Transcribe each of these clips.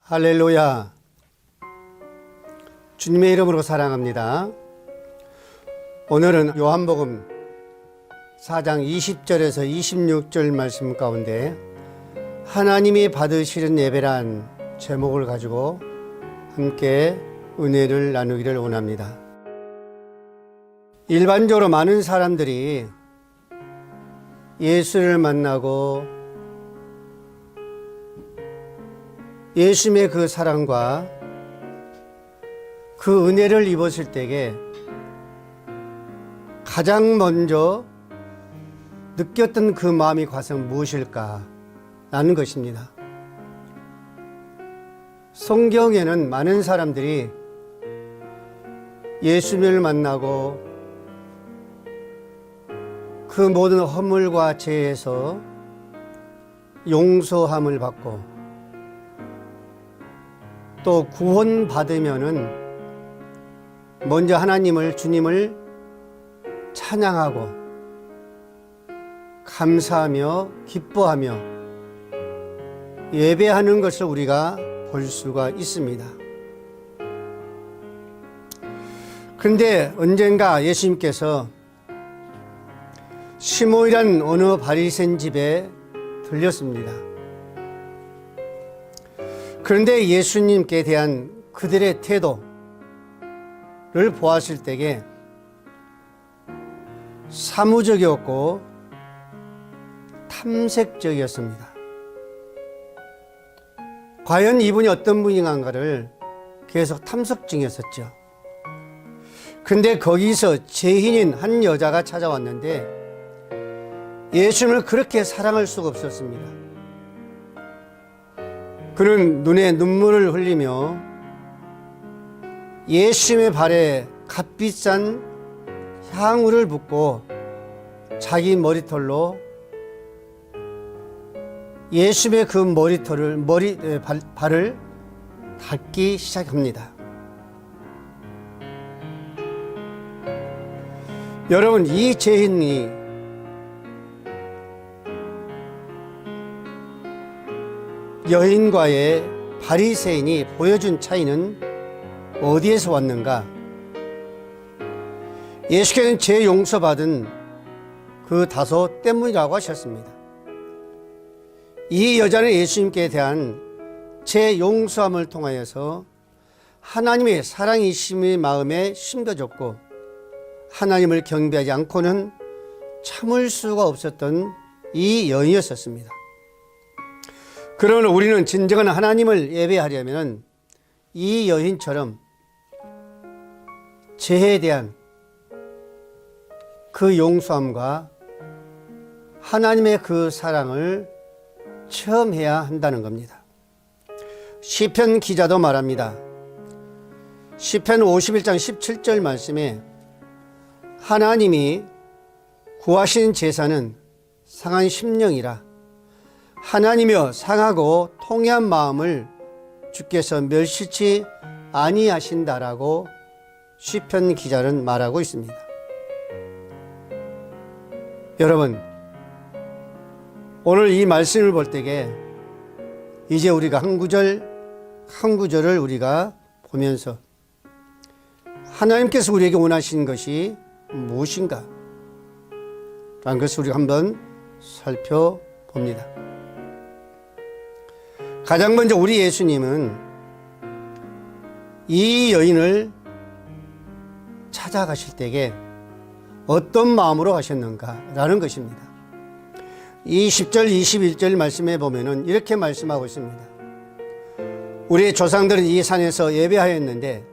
할렐루야. 주님의 이름으로 사랑합니다. 오늘은 요한복음 4장 20절에서 26절 말씀 가운데 하나님이 받으시는 예배란 제목을 가지고 함께 은혜를 나누기를 원합니다. 일반적으로 많은 사람들이 예수를 만나고 예수님의 그 사랑과 그 은혜를 입었을 때에 가장 먼저 느꼈던 그 마음이 과연 무엇일까 라는 것입니다. 성경에는 많은 사람들이 예수님을 만나고 그 모든 허물과 죄에서 용서함을 받고 또 구원받으면은 먼저 하나님을, 주님을 찬양하고 감사하며 기뻐하며 예배하는 것을 우리가 볼 수가 있습니다. 그런데 언젠가 예수님께서 시몬이란 어느 바리새인 집에 들렸습니다. 그런데 예수님께 대한 그들의 태도를 보았을 때에 사무적이었고 탐색적이었습니다. 과연 이분이 어떤 분인가를 계속 탐색 중이었었죠. 그런데 거기서 죄인인 한 여자가 찾아왔는데 예수님을 그렇게 사랑할 수가 없었습니다. 그는 눈에 눈물을 흘리며 예수님의 발에 값비싼 향유를 붓고 자기 머리털로 예수님의 그 발을 닦기 시작합니다. 여러분, 이 죄인이 여인과의 바리새인이 보여준 차이는 어디에서 왔는가? 예수께서는 죄 용서받은 그 다소 때문이라고 하셨습니다. 이 여자는 예수님께 대한 죄 용서함을 통하여서 하나님의 사랑이심의 마음에 심겨졌고 하나님을 경배하지 않고는 참을 수가 없었던 이 여인이었습니다. 그러나 우리는 진정한 하나님을 예배하려면 이 여인처럼 죄에 대한 그 용서함과 하나님의 그 사랑을 체험해야 한다는 겁니다. 시편 기자도 말합니다. 시편 51장 17절 말씀에 하나님이 구하신 제사는 상한 심령이라 하나님이여 상하고 통회한 마음을 주께서 멸시치 아니하신다라고 시편 기자는 말하고 있습니다. 여러분, 오늘 이 말씀을 볼 때에 이제 우리가 한 구절을 우리가 보면서 하나님께서 우리에게 원하시는 것이 무엇인가 라는 것을 우리가 한번 살펴봅니다. 가장 먼저 우리 예수님은 이 여인을 찾아가실 때에 어떤 마음으로 가셨는가라는 것입니다. 이 10절 21절 말씀에 보면은 이렇게 말씀하고 있습니다. 우리 조상들은 이 산에서 예배하였는데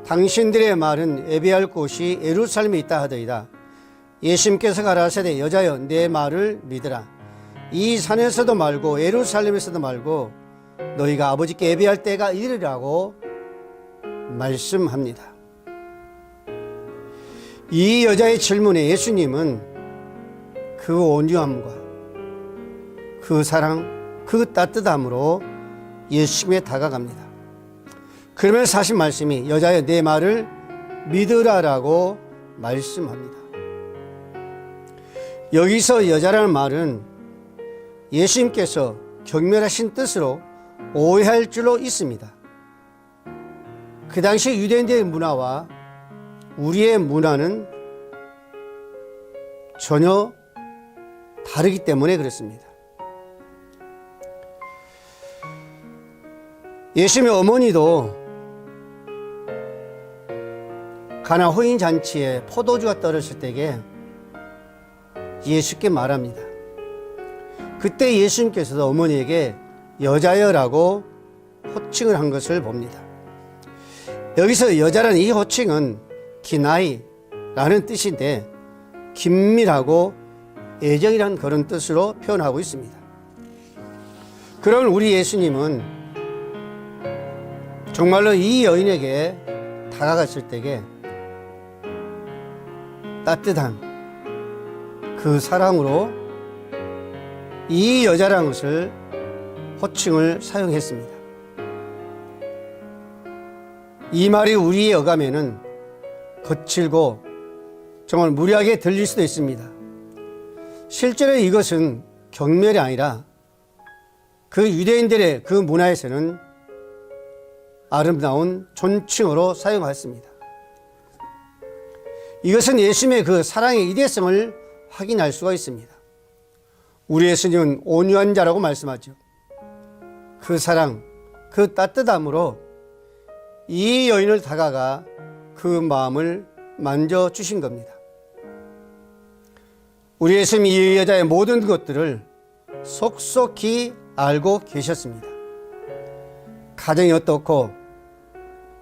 당신들의 말은 예배할 곳이 예루살렘에 있다 하더이다. 예수님께서 가라사대 여자여 내 말을 믿으라. 이 산에서도 말고 예루살렘에서도 말고 너희가 아버지께 예배할 때가 이르리라고 말씀합니다. 이 여자의 질문에 예수님은 그 온유함과 그 사랑, 그 따뜻함으로 예수님에 다가갑니다. 그러면 사신 말씀이 여자여 내 말을 믿으라라고 말씀합니다. 여기서 여자라는 말은 예수님께서 경멸하신 뜻으로 오해할 줄로 있습니다. 그 당시 유대인들의 문화와 우리의 문화는 전혀 다르기 때문에 그렇습니다. 예수님의 어머니도 가나 호인 잔치에 포도주가 떨어질 때에 예수께 말합니다. 그때 예수님께서도 어머니에게 여자여라고 호칭을 한 것을 봅니다. 여기서 여자라는 이 호칭은 기나이라는 뜻인데 긴밀하고 애정이라는 그런 뜻으로 표현하고 있습니다. 그럼 우리 예수님은 정말로 이 여인에게 다가갔을 때에 따뜻한 그 사랑으로 이 여자라는 것을 호칭을 사용했습니다. 이 말이 우리의 어감에는 거칠고 정말 무례하게 들릴 수도 있습니다. 실제로 이것은 경멸이 아니라 그 유대인들의 그 문화에서는 아름다운 존칭어로 사용했습니다. 이것은 예수님의 그 사랑의 이대성을 확인할 수가 있습니다. 우리 예수님은 온유한 자라고 말씀하죠. 그 사랑, 그 따뜻함으로 이 여인을 다가가 그 마음을 만져주신 겁니다. 우리 예수님이 이 여자의 모든 것들을 속속히 알고 계셨습니다. 가정이 어떻고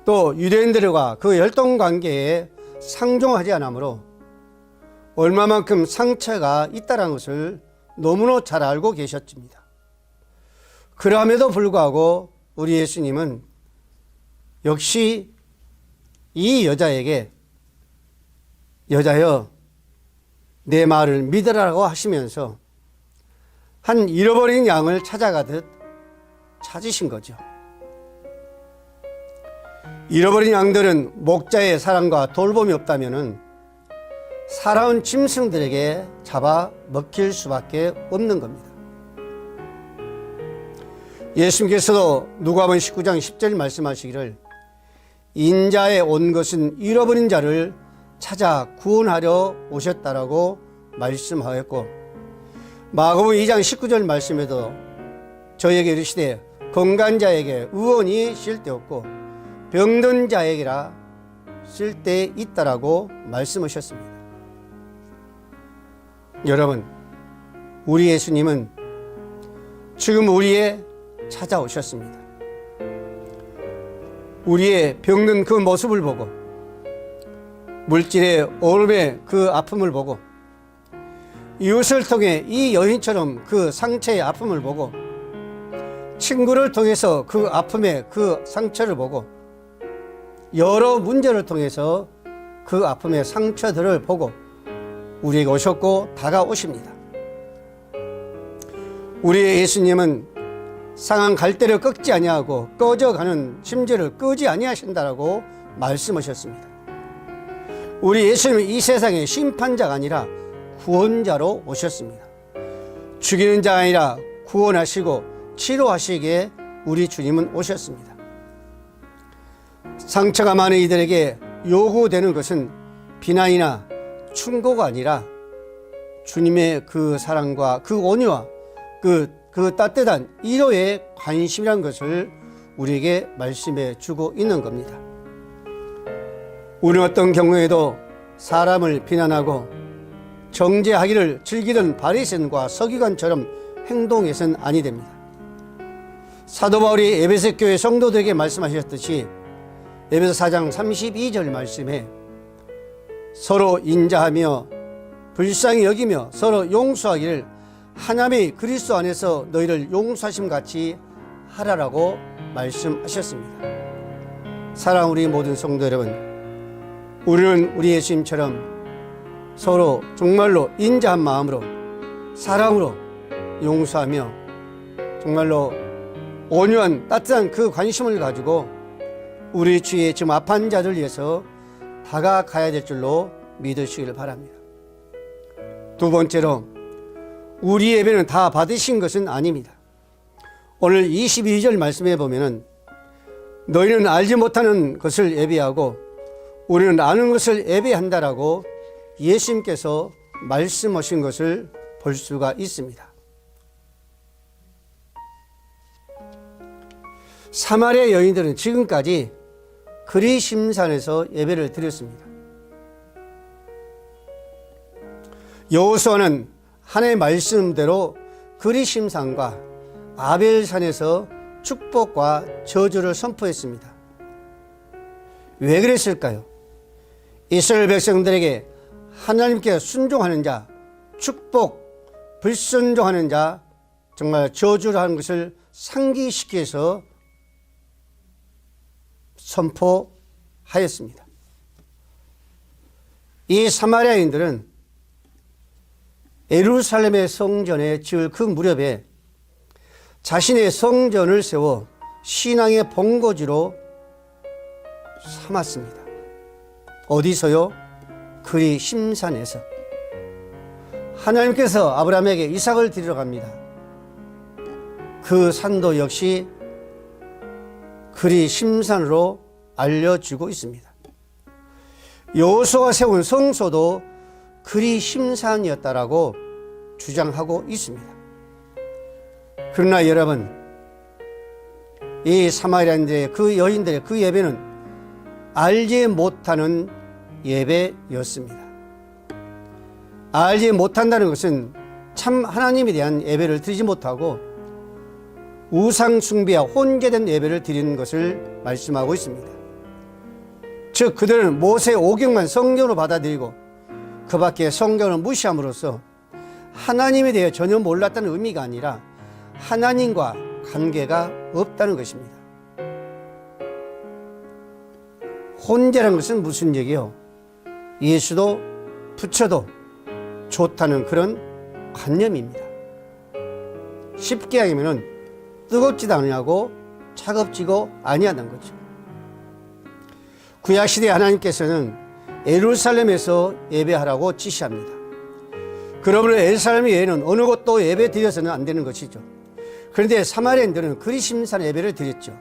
또 유대인들과 그 혈통관계에 상종하지 않으므로 얼마만큼 상처가 있다는 것을 너무나 잘 알고 계셨습니다. 그럼에도 불구하고 우리 예수님은 역시 이 여자에게 여자여 내 말을 믿으라고 하시면서 한 잃어버린 양을 찾아가듯 찾으신 거죠. 잃어버린 양들은 목자의 사랑과 돌봄이 없다면 살아온 짐승들에게 잡아 먹힐 수밖에 없는 겁니다. 예수님께서도 누가복음 19장 10절 말씀하시기를 인자에 온 것은 잃어버린 자를 찾아 구원하려 오셨다라고 말씀하였고, 마가복음 2장 19절 말씀에도 저에게 이르시되 건강한 자에게 의원이 쓸데없고 병든 자에게라 쓸데 있다라고 말씀하셨습니다. 여러분, 우리 예수님은 지금 우리에 찾아오셨습니다. 우리의 병든 그 모습을 보고 물질의 어려움의 그 아픔을 보고 이웃을 통해 이 여인처럼 그 상처의 아픔을 보고 친구를 통해서 그 아픔의 그 상처를 보고 여러 문제를 통해서 그 아픔의 상처들을 보고 우리에게 오셨고 다가오십니다. 우리의 예수님은 상한 갈대를 꺾지 아니하고 꺼져가는 심지를 끄지 아니하신다라고 말씀하셨습니다. 우리 예수님은 이 세상의 심판자가 아니라 구원자로 오셨습니다. 죽이는 자가 아니라 구원하시고 치료하시기에 우리 주님은 오셨습니다. 상처가 많은 이들에게 요구되는 것은 비난이나 충고가 아니라 주님의 그 사랑과 그 온유와 그 따뜻한 위로의 관심이라는 것을 우리에게 말씀해 주고 있는 겁니다. 우리는 어떤 경우에도 사람을 비난하고 정죄하기를 즐기던 바리새인과 서기관처럼 행동해서는 아니 됩니다. 사도 바울이 에베소 교회 성도들에게 말씀하셨듯이 에베소 4장 32절 말씀에 서로 인자하며 불쌍히 여기며 서로 용서하기를 하나님의 그리스도 안에서 너희를 용서하심 같이 하라라고 말씀하셨습니다. 사랑하는 우리 모든 성도 여러분, 우리는 우리 예수님처럼 서로 정말로 인자한 마음으로 사랑으로 용서하며 정말로 온유한 따뜻한 그 관심을 가지고 우리 주위에 지금 아픈 자들 위해서 다가가야 될 줄로 믿으시길 바랍니다. 두 번째로 우리 예배는 다 받으신 것은 아닙니다. 오늘 22절 말씀해 보면은 너희는 알지 못하는 것을 예배하고 우리는 아는 것을 예배한다라고 예수님께서 말씀하신 것을 볼 수가 있습니다. 사마리아 여인들은 지금까지 그리심산에서 예배를 드렸습니다. 여호수아는 하나님의 말씀대로 그리심산과 아벨산에서 축복과 저주를 선포했습니다. 왜 그랬을까요? 이스라엘 백성들에게 하나님께 순종하는 자, 축복, 불순종하는 자, 정말 저주를 하는 것을 상기시켜서 선포하였습니다. 이 사마리아인들은 예루살렘의 성전에 지을 그 무렵에 자신의 성전을 세워 신앙의 본거지로 삼았습니다. 어디서요? 그리심산에서. 하나님께서 아브라함에게 이삭을 드리러 갑니다. 그 산도 역시 그리심산으로 알려지고 있습니다. 여호수아가 세운 성소도 그리심산이었다라고 주장하고 있습니다. 그러나 여러분, 이 사마리아인들의 그 여인들의 그 예배는 알지 못하는 예배였습니다. 알지 못한다는 것은 참 하나님에 대한 예배를 드리지 못하고 우상 숭배와 혼재된 예배를 드리는 것을 말씀하고 있습니다. 즉 그들은 모세 오경만 성경으로 받아들이고 그 밖에 성경을 무시함으로써 하나님에 대해 전혀 몰랐다는 의미가 아니라 하나님과 관계가 없다는 것입니다. 혼재라는 것은 무슨 얘기요? 예수도 부처도 좋다는 그런 관념입니다. 쉽게 하면은 뜨겁지도 않냐고 차갑지도 아니하다는 거죠. 구약시대 하나님께서는 예루살렘에서 예배하라고 지시합니다. 그러므로 예루살렘 외에는 어느 곳도 예배 드려서는 안 되는 것이죠. 그런데 사마리아인들은 그리심산 예배를 드렸죠.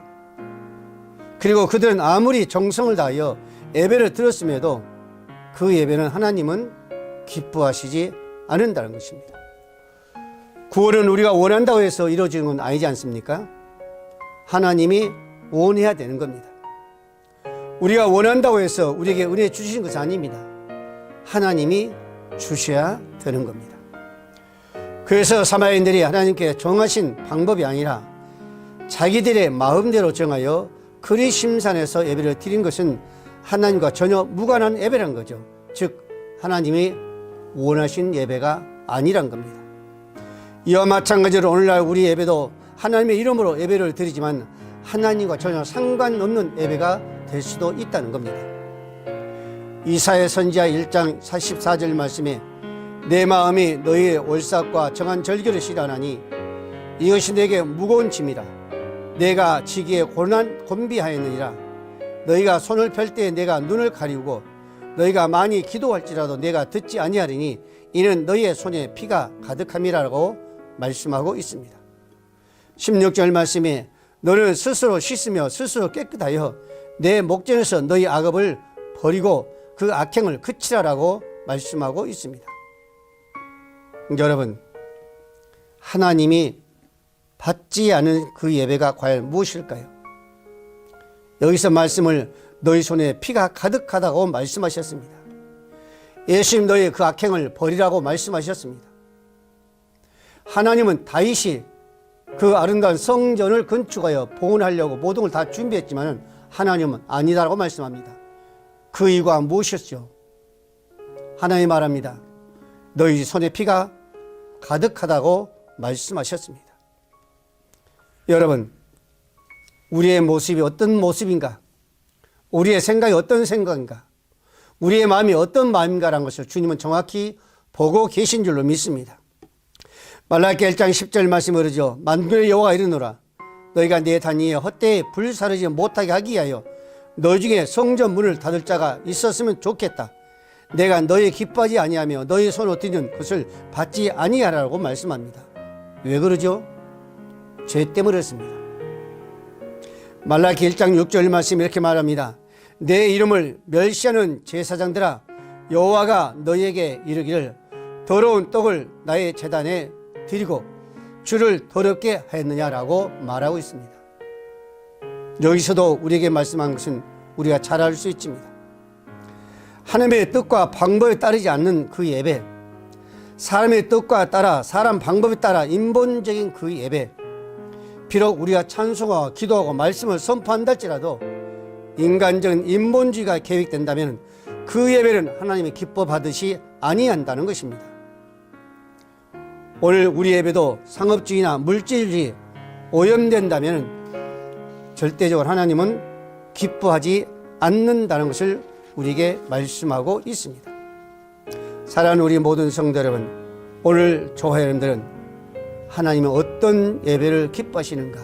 그리고 그들은 아무리 정성을 다하여 예배를 드렸음에도 그 예배는 하나님은 기뻐하시지 않는다는 것입니다. 구원은 우리가 원한다고 해서 이루어지는 건 아니지 않습니까? 하나님이 원해야 되는 겁니다. 우리가 원한다고 해서 우리에게 은혜 주시는 것은 아닙니다. 하나님이 주셔야 되는 겁니다. 그래서 사마리아인들이 하나님께 정하신 방법이 아니라 자기들의 마음대로 정하여 그리심산에서 예배를 드린 것은 하나님과 전혀 무관한 예배란 거죠. 즉 하나님이 원하신 예배가 아니란 겁니다. 이와 마찬가지로 오늘날 우리 예배도 하나님의 이름으로 예배를 드리지만 하나님과 전혀 상관없는 예배가 될 수도 있다는 겁니다. 이사야 선지자 1장 44절 말씀에 내 마음이 너희의 월삭과 정한 절기를 싫어하나니 이것이 내게 무거운 짐이라 내가 지기에 곤비하였느니라. 너희가 손을 펼 때 내가 눈을 가리우고 너희가 많이 기도할지라도 내가 듣지 아니하리니 이는 너희의 손에 피가 가득함이라고 말씀하고 있습니다. 16절 말씀에 너는 스스로 씻으며 스스로 깨끗하여 내 목전에서 너희 악업을 버리고 그 악행을 그치라라고 말씀하고 있습니다. 여러분, 하나님이 받지 않은 그 예배가 과연 무엇일까요? 여기서 말씀을 너희 손에 피가 가득하다고 말씀하셨습니다. 예수님 너희 그 악행을 버리라고 말씀하셨습니다. 하나님은 다윗이 그 아름다운 성전을 건축하여 봉헌하려고 모든 걸 다 준비했지만 하나님은 아니다라고 말씀합니다. 그 이유가 무엇이었죠? 하나님 말합니다. 너희 손에 피가 가득하다고 말씀하셨습니다. 여러분, 우리의 모습이 어떤 모습인가? 우리의 생각이 어떤 생각인가? 우리의 마음이 어떤 마음인가라는 것을 주님은 정확히 보고 계신 줄로 믿습니다. 말라기 1장 10절 말씀을 그러죠. 만군의 여호와가 이르노라 너희가 내 단위에 헛되이 불사르지 못하게 하기 위하여 너희 중에 성전 문을 닫을 자가 있었으면 좋겠다. 내가 너희 기뻐하지 아니하며 너희 손으로 드리는 것을 받지 아니하라고 말씀합니다. 왜 그러죠? 죄 때문이었습니다. 말라기 1장 6절 말씀 이렇게 말합니다. 내 이름을 멸시하는 제사장들아, 여호와가 너희에게 이르기를 더러운 떡을 나의 제단에 드리고 주를 더럽게 하였느냐라고 말하고 있습니다. 여기서도 우리에게 말씀한 것은 우리가 잘 알 수 있습니다. 하나님의 뜻과 방법에 따르지 않는 그 예배, 사람의 뜻과 따라 사람 방법에 따라 인본적인 그 예배, 비록 우리가 찬송하고 기도하고 말씀을 선포한다 할지라도 인간적인 인본주의가 계획된다면 그 예배는 하나님의 기뻐 받으시 아니한다는 것입니다. 오늘 우리 예배도 상업주의나 물질주의 오염된다면 절대적으로 하나님은 기뻐하지 않는다는 것을 우리에게 말씀하고 있습니다. 사랑하는 우리 모든 성도 여러분, 오늘 교회 여러분들은 하나님은 어떤 예배를 기뻐하시는가?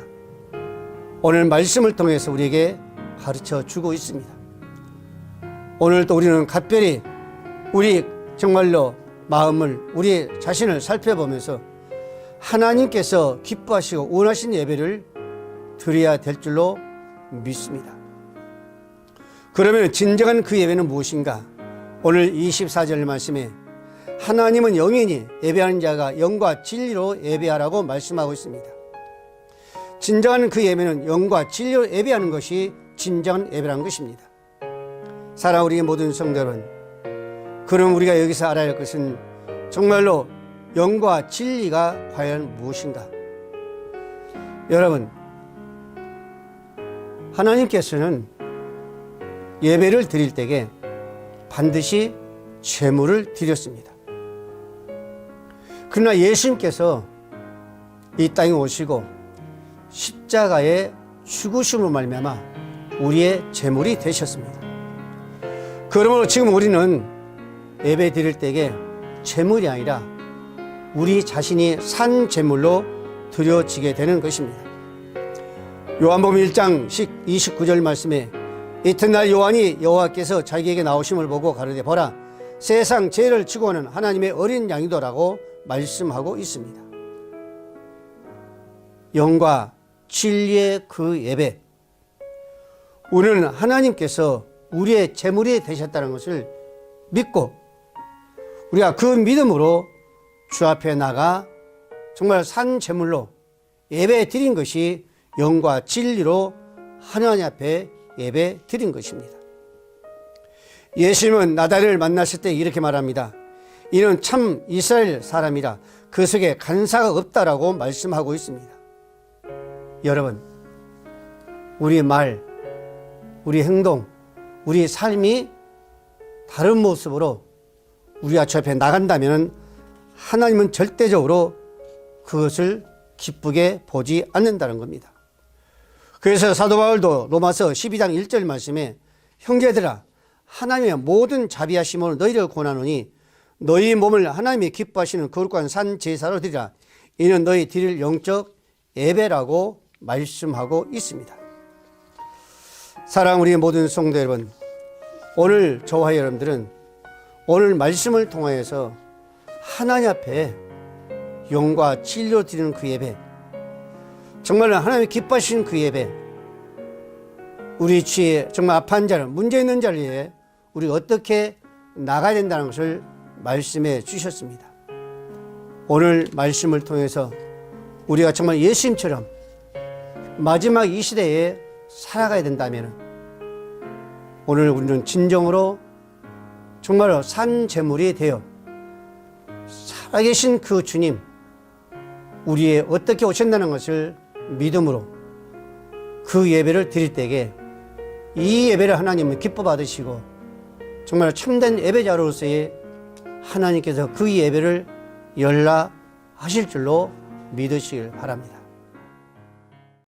오늘 말씀을 통해서 우리에게 가르쳐 주고 있습니다. 오늘도 우리는 각별히 우리 정말로 마음을, 우리 자신을 살펴보면서 하나님께서 기뻐하시고 원하신 예배를 드려야 될 줄로 믿습니다. 그러면 진정한 그 예배는 무엇인가? 오늘 24절 말씀에 하나님은 영이니 예배하는 자가 영과 진리로 예배하라고 말씀하고 있습니다. 진정한 그 예배는 영과 진리로 예배하는 것이 진정한 예배라는 것입니다. 사랑하는 우리 모든 성도 여러분, 그럼 우리가 여기서 알아야 할 것은 정말로 영과 진리가 과연 무엇인가? 여러분, 하나님께서는 예배를 드릴 때에 반드시 제물을 드렸습니다. 그러나 예수님께서 이 땅에 오시고 십자가의 죽으심으로 말미암아 우리의 제물이 되셨습니다. 그러므로 지금 우리는 예배 드릴 때에 제물이 아니라 우리 자신이 산 제물로 드려지게 되는 것입니다. 요한복음 1장 29절 말씀에 이튿날 요한이 여호와께서 자기에게 나오심을 보고 가로되 보라, 세상 죄를 지고 오는 하나님의 어린 양이더라고 말씀하고 있습니다. 영과 진리의 그 예배, 우리는 하나님께서 우리의 제물이 되셨다는 것을 믿고 우리가 그 믿음으로 주 앞에 나가 정말 산 제물로 예배 드린 것이 영과 진리로 하나님 앞에 예배 드린 것입니다. 예수님은 나다리를 만났을 때 이렇게 말합니다. 이는 참 이스라엘 사람이라 그 속에 간사가 없다라고 말씀하고 있습니다. 여러분, 우리 말, 우리 행동, 우리 삶이 다른 모습으로 우리가 주 앞에 나간다면 하나님은 절대적으로 그것을 기쁘게 보지 않는다는 겁니다. 그래서 사도 바울도 로마서 12장 1절 말씀에 형제들아, 하나님의 모든 자비하심으로 너희를 권하노니 너희 몸을 하나님이 기뻐하시는 거룩한 산 제사로 드리라. 이는 너희 드릴 영적 예배라고 말씀하고 있습니다. 사랑하는 우리 모든 성도 여러분, 오늘 저와 여러분들은 오늘 말씀을 통하여서 하나님 앞에 영과 진리로 드리는 그 예배, 정말 하나님이 기뻐하시는 그 예배, 우리 주위에 정말 아파한 자를, 문제 있는 자를 위해 우리가 어떻게 나가야 된다는 것을 말씀해 주셨습니다. 오늘 말씀을 통해서 우리가 정말 예수님처럼 마지막 이 시대에 살아가야 된다면 오늘 우리는 진정으로 정말로 산 제물이 되어 살아계신 그 주님, 우리의 어떻게 오신다는 것을 믿음으로 그 예배를 드릴 때에 이 예배를 하나님은 기뻐 받으시고 정말 참된 예배자로서의 하나님께서 그 예배를 열라하실 줄로 믿으시길 바랍니다.